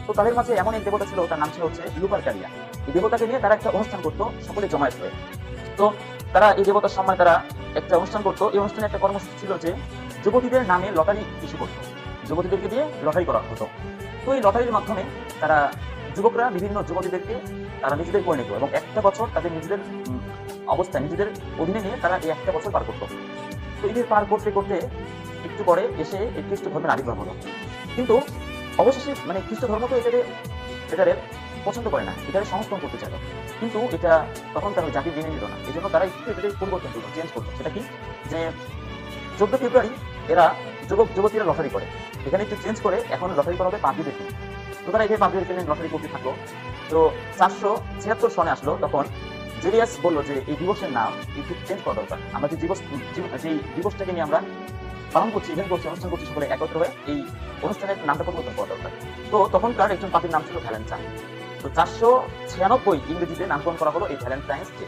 তো তাদের মাঝে এমন এক দেবতা ছিল, তার নাম ছিল হচ্ছে লুপারকালিয়া। এই দেবতাকে নিয়ে তারা একটা অনুষ্ঠান করতো, সকলে জমায়েত হয়ে। তো তারা এই দেবতার সম্মানে তারা একটা অনুষ্ঠান করতো। এই অনুষ্ঠানে একটা কর্মসূচি ছিল যে যুবতীদের নামে লটারি ইস্যু করতো, যুবতীদেরকে দিয়ে লটারি করা হতো। তো এই লটারির মাধ্যমে তারা যুবকরা বিভিন্ন যুবতীদেরকে তারা নিজেদের করে নিত এবং একটা বছর তাদের নিজেদের অবস্থায় নিজেদের অধীনে নিয়ে তারা এই একটা বছর পার করতো। তো এদের পার করতে করতে একটু পরে এসে এই খ্রিস্ট ধর্মের আবির্ভাব হলো। কিন্তু অবশেষে মানে খ্রিস্ট ধর্ম তো এটারে পছন্দ করে না, এটারে সংস্করণ করতে চাইল, কিন্তু এটা তখন তারা জাতি মেনে নিল না। এই জন্য তারা একটু এটাকে পরিবর্তন করলো, চেঞ্জ করলো। সেটা কি, যে 14 ফেব্রুয়ারি এরা যুবক যুবতীরা লটারি করে, এখানে একটু চেঞ্জ করে এখন লটারি করা হবে পাদ্রীদের নিয়ে। তো তারা এখানে পাদ্রীদেরকে নিয়ে লটারি করতে থাকলো। তো 476 সনে আসলো, তখন জুলিয়াস বললো যে এই দিবসের নাম একটু চেঞ্জ করা দরকার। আমরা যে দিবসটাকে নিয়ে আমরা পালন করছি, ইভেন্ট করছি, অনুষ্ঠান করছি, সকলে একত্র হয়ে এই অনুষ্ঠানের নামটা পরিবর্তন করা দরকার। তো তখনকার একজন পাপীর নাম ছিল ভ্যালেন্টাইন। তো 496 ইংরেজিতে নামকরণ করা হলো এই ভ্যালেন্টাইন্স ডে।